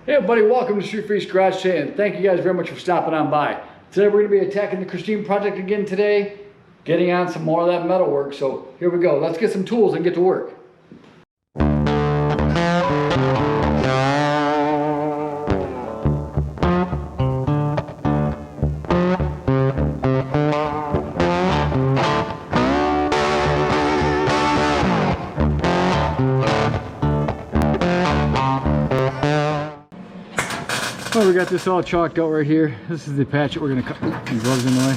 Hey everybody, welcome to Street Freaks Garage today, and thank you guys very much for stopping on by. Today we're going to be attacking the Christine project again today, getting on some more of that metal work. So here we go. Let's get some tools and get to work. Well, we got this all chalked out right here. This is the patch that we're going to cut. Oops, gloves in the way.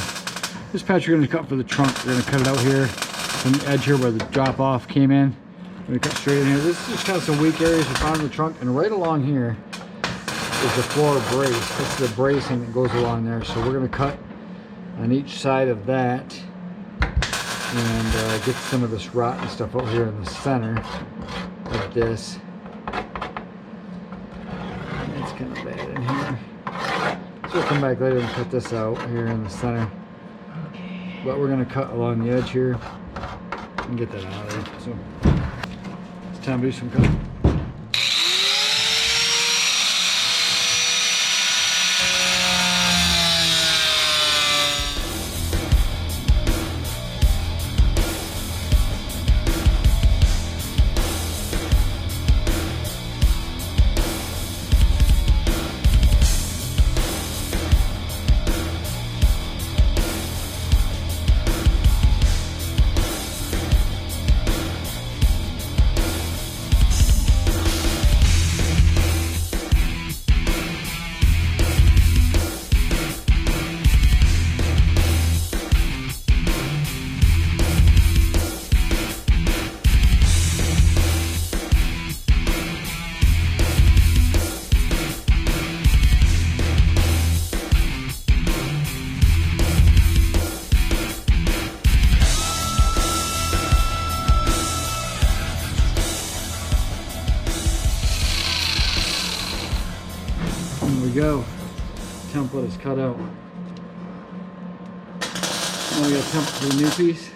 This patch we're going to cut for the trunk. We're going to cut it out here from the edge here where the drop off came in. We're going to cut straight in here. This is just kind of some weak areas we found in the trunk, and right along here is the floor brace. This is the bracing that goes along there. So we're going to cut on each side of that and get some of this rotten stuff out here in the center of this. It's kind of bad in here. So we'll come back later and cut this out here in the center. But we're going to cut along the edge here and get that out of there. So it's time to do some cutting. There we go. Template is cut out. Now we got a template for the new piece.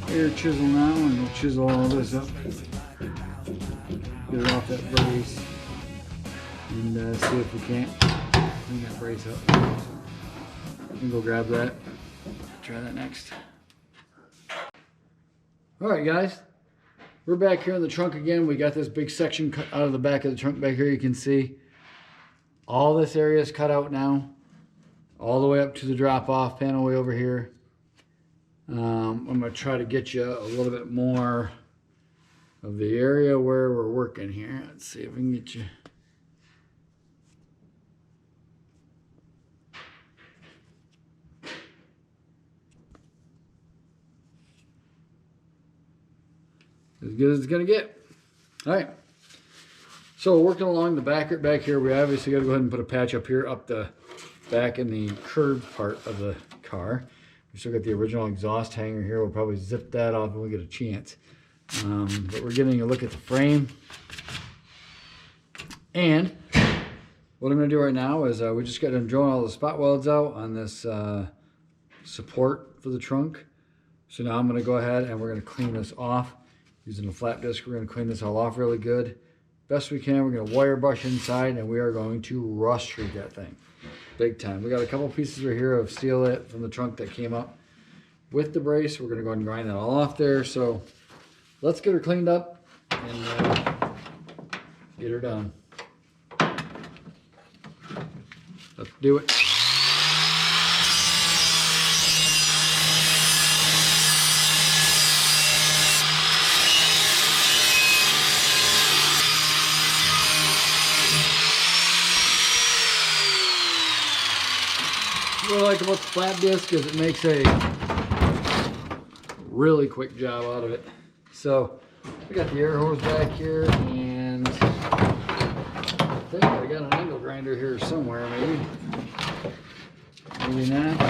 Air chisel now, and we'll chisel all this up. Get it off that brace and see if we can't clean that brace up. We can go grab that. Try that next. Alright guys, we're back here in the trunk again. We got this big section cut out of the back of the trunk back here. You can see all this area is cut out now, all the way up to the drop-off panel way over here. I'm going to try to get you a little bit more of the area where we're working here. Let's see if we can get you. As good as it's going to get. All right. So working along the back here, we obviously got to go ahead and put a patch up here, up the back in the curved part of the car. We still got the original exhaust hanger here. We'll probably zip that off when we get a chance. But we're getting a look at the frame. And what I'm going to do right now is we just got done drilling all the spot welds out on this support for the trunk. So now I'm going to go ahead and we're going to clean this off using a flat disc. We're going to clean this all off really good. Best we can. We're going to wire brush inside and we are going to rust treat that thing. Big time. We got a couple pieces right here of steel it from the trunk that came up with the brace. We're going to go ahead and grind that all off there. So let's get her cleaned up and get her done. Let's do it. What I like about the flat disc is it makes a really quick job out of it. So we got the air hose back here, and I think I got an angle grinder here somewhere, maybe. Maybe not.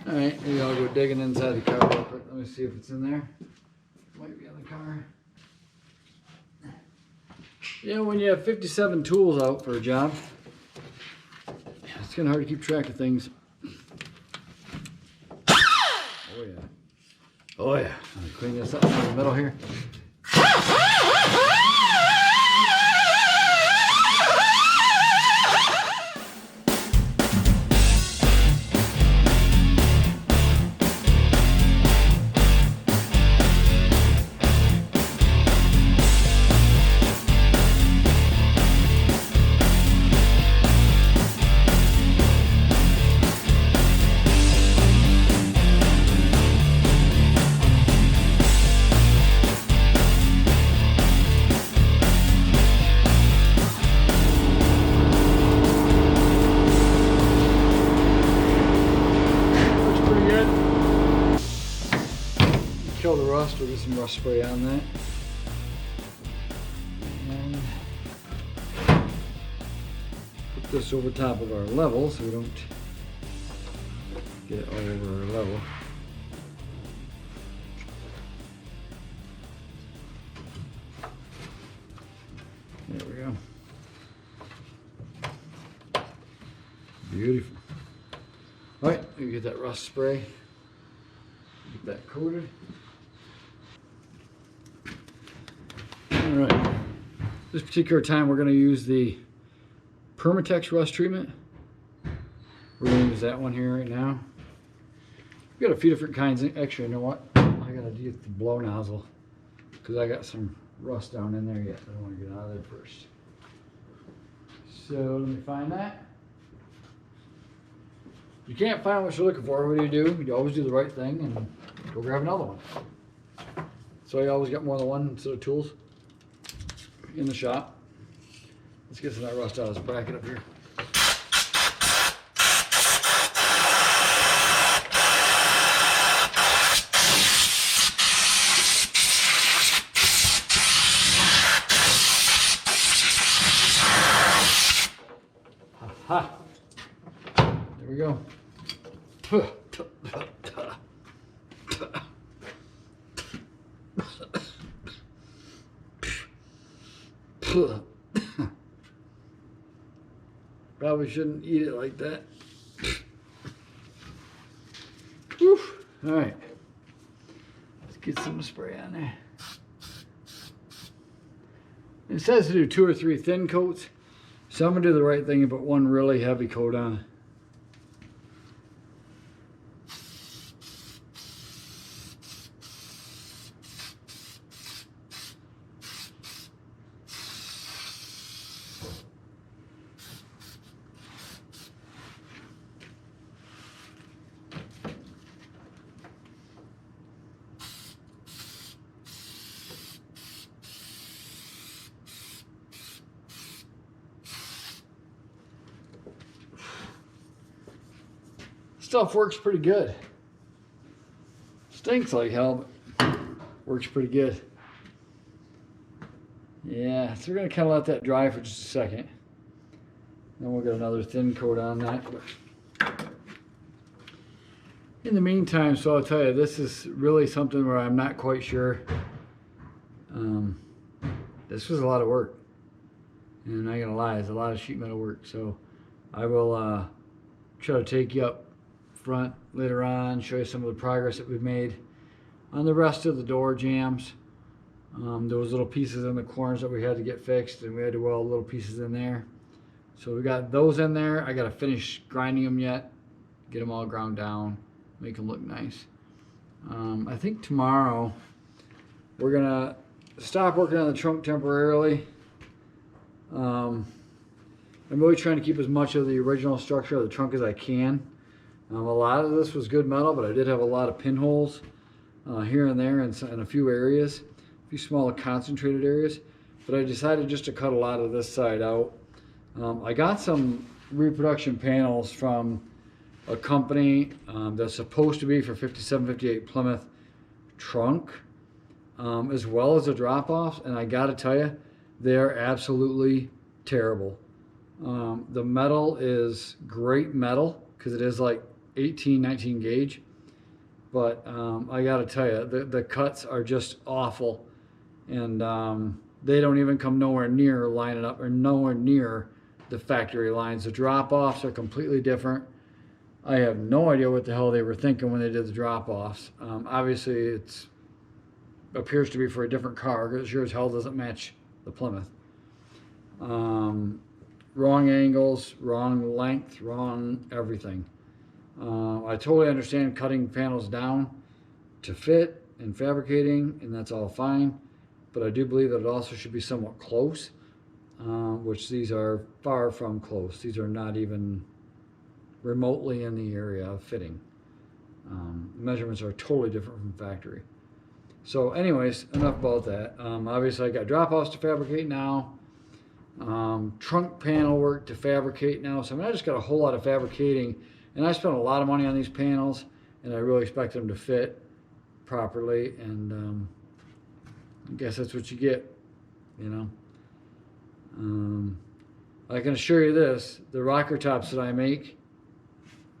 All right, maybe I'll go digging inside the car real quick. Let me see if it's in there. Might be in the car. You know, when you have 57 tools out for a job, it's kind of hard to keep track of things. Oh yeah. Oh yeah. Let me clean this up in the middle here. Kill the rust, we'll get some rust spray on that. And put this over top of our level so we don't get it all over our level. There we go. Beautiful. All right, we get that rust spray. Get that coated. All right, this particular time we're going to use the Permatex rust treatment. We're going to use that one here right now. We've got a few different kinds. Actually, you know what? I got to get the blow nozzle because I got some rust down in there yet. I want to get out of there first. So let me find that. If you can't find what you're looking for, what do? You always do the right thing and go grab another one. So you always got more than one set of tools in the shop. Let's get some of that rust out of this bracket up here. Ha! There we go. Probably shouldn't eat it like that. Whew. All right, let's get some spray on there. It says to do 2 or 3 thin coats, so I'm gonna do the right thing and put one really heavy coat on. Stuff works pretty good. Stinks like hell, but works pretty good. Yeah, so we're gonna kind of let that dry for just a second. Then we'll get another thin coat on that. But in the meantime, so I'll tell you, this is really something where I'm not quite sure. This was a lot of work. And I ain't gonna lie, it's a lot of sheet metal work. So I will try to take you up front later on, show you some of the progress that we've made on the rest of the door jambs. There was little pieces in the corners that we had to get fixed, and we had to weld little pieces in there. So we got those in there. I gotta finish grinding them yet, get them all ground down, make them look nice. I think tomorrow we're gonna stop working on the trunk temporarily. I'm really trying to keep as much of the original structure of the trunk as I can. A lot of this was good metal, but I did have a lot of pinholes here and there in a few areas, a few small concentrated areas. But I decided just to cut a lot of this side out. I got some reproduction panels from a company that's supposed to be for 5758 Plymouth trunk, as well as the drop-offs, and I gotta tell you, they're absolutely terrible. The metal is great metal because it is like 18, 19 gauge, but I gotta tell you, the cuts are just awful, and they don't even come nowhere near lining up or nowhere near the factory lines. The drop-offs are completely different. I have no idea what the hell they were thinking when they did the drop-offs. Obviously, it appears to be for a different car, because it sure as hell doesn't match the Plymouth. Wrong angles, wrong length, wrong everything. I totally understand cutting panels down to fit and fabricating, and that's all fine, but I do believe that it also should be somewhat close, which these are far from close. These are not even remotely in the area of fitting. Measurements are totally different from factory. So anyways, enough about that. Obviously I got drop-offs to fabricate now, trunk panel work to fabricate now. So I mean, I just got a whole lot of fabricating, and I spent a lot of money on these panels, and I really expect them to fit properly, and I guess that's what you get, you know. I can assure you this, the rocker tops that I make,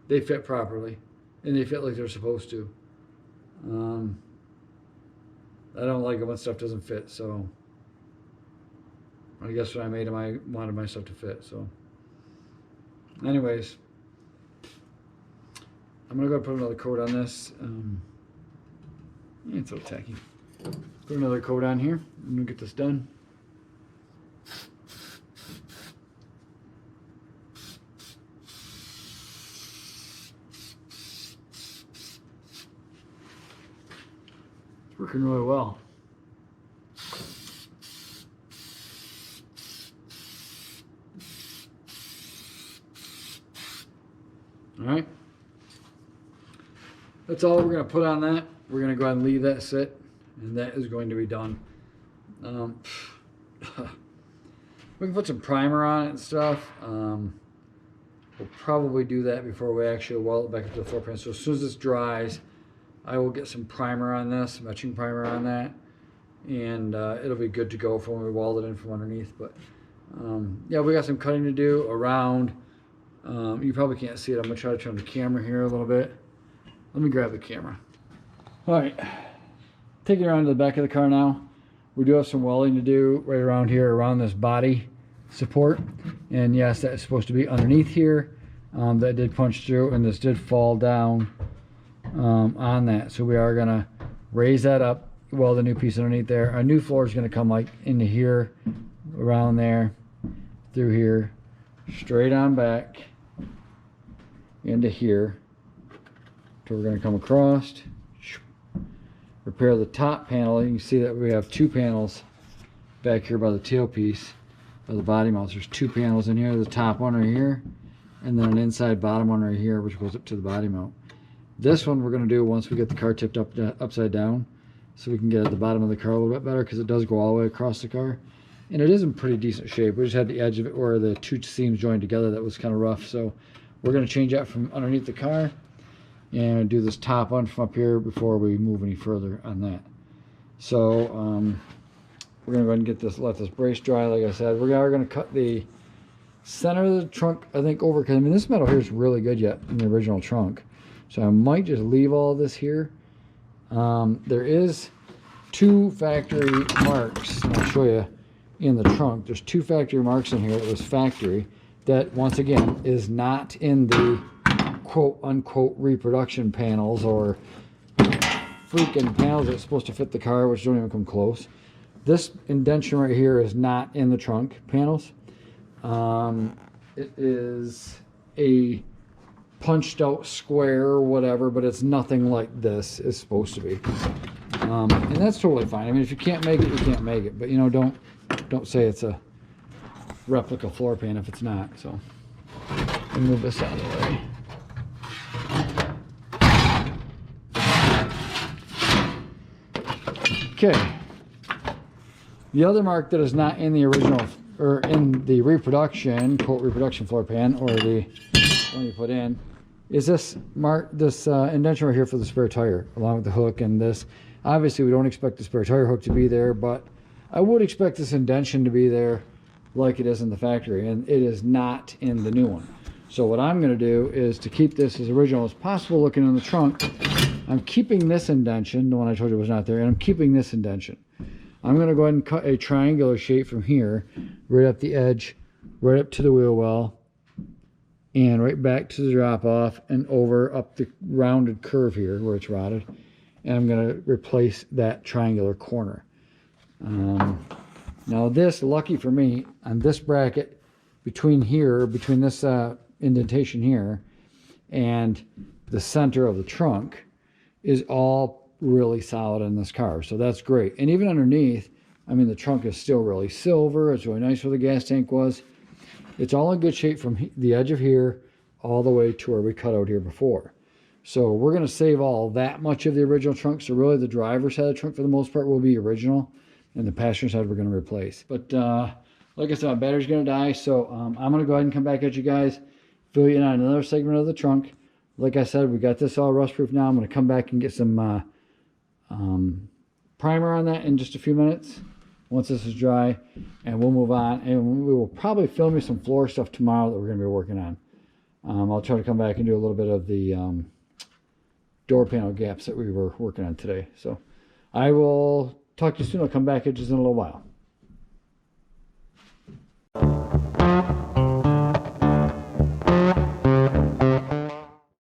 they fit properly, and they fit like they're supposed to. I don't like it when stuff doesn't fit, so I guess when I made them, I wanted my stuff to fit. So anyways, I'm gonna go put another coat on this. It's a little tacky. Put another coat on here. I'm gonna get this done. Working really well. All right. That's all we're going to put on that. We're going to go ahead and leave that sit, and that is going to be done. We can put some primer on it and stuff. We'll probably do that before we actually weld it back up to the floor pan. So as soon as this dries, I will get some primer on this, some etching primer on that, and it'll be good to go for when we weld it in from underneath. But yeah, we got some cutting to do around. You probably can't see it. I'm gonna try to turn the camera here a little bit. Let me grab the camera. All right, taking it around to the back of the car now. We do have some welding to do right around here, around this body support. And yes, that's supposed to be underneath here. That did punch through, and this did fall down on that. So we are gonna raise that up, weld a new piece underneath there. Our new floor is gonna come like into here, around there, through here, straight on back into here. So we're gonna come across, repair the top panel. You can see that we have two panels back here by the tailpiece of the body mounts. There's two panels in here, the top one right here, and then an inside bottom one right here, which goes up to the body mount. This one we're going to do once we get the car tipped up upside down, so we can get at the bottom of the car a little bit better, because it does go all the way across the car, and it is in pretty decent shape. We just had the edge of it where the two seams joined together that was kind of rough, so we're going to change that from underneath the car and do this top one from up here before we move any further on that. So we're going to go ahead and get this, let this brace dry. Like I said, we are going to cut the center of the trunk, I think, over, because I mean this metal here is really good yet in the original trunk. So I might just leave all this here. There is two factory marks, and I'll show you in the trunk. There's 2 factory marks in here. It was factory. That, once again, is not in the quote-unquote reproduction panels or freaking panels that's supposed to fit the car, which don't even come close. This indentation right here is not in the trunk panels. It is a punched out square or whatever, but it's nothing like this is supposed to be. And that's totally fine. I mean, if you can't make it, you can't make it. But, you know, don't say it's a replica floor pan if it's not. So let me move this out of the way. Okay. The other mark that is not in the original, or in the reproduction, quote reproduction floor pan, or the one you put in, is this mark, this indentation right here for the spare tire, along with the hook and this. Obviously, we don't expect the spare tire hook to be there, but I would expect this indentation to be there like it is in the factory, and it is not in the new one. So what I'm going to do is, to keep this as original as possible looking in the trunk, I'm keeping this indentation, the one I told you was not there, and I'm keeping this indentation. I'm going to go ahead and cut a triangular shape from here, right up the edge, right up to the wheel well, and right back to the drop off and over up the rounded curve here where it's rotted. And I'm going to replace that triangular corner. Now this, lucky for me, on this bracket between here, between this indentation here and the center of the trunk, is all really solid in this car. So that's great. And even underneath, I mean, the trunk is still really silver. It's really nice where the gas tank was. It's all in good shape from the edge of here all the way to where we cut out here before. So we're going to save all that much of the original trunk. So really the driver's side of the trunk for the most part will be original, and the passenger side we're going to replace. But like I said, my battery's going to die, so I'm going to go ahead and come back at you guys, fill you in on another segment of the trunk. Like I said, we got this all rust proof now. I'm going to come back and get some primer on that in just a few minutes once this is dry, and we'll move on, and we will probably film you some floor stuff tomorrow that we're going to be working on. I'll try to come back and do a little bit of the door panel gaps that we were working on today. So I will talk to you soon. I'll come back at you in a little while.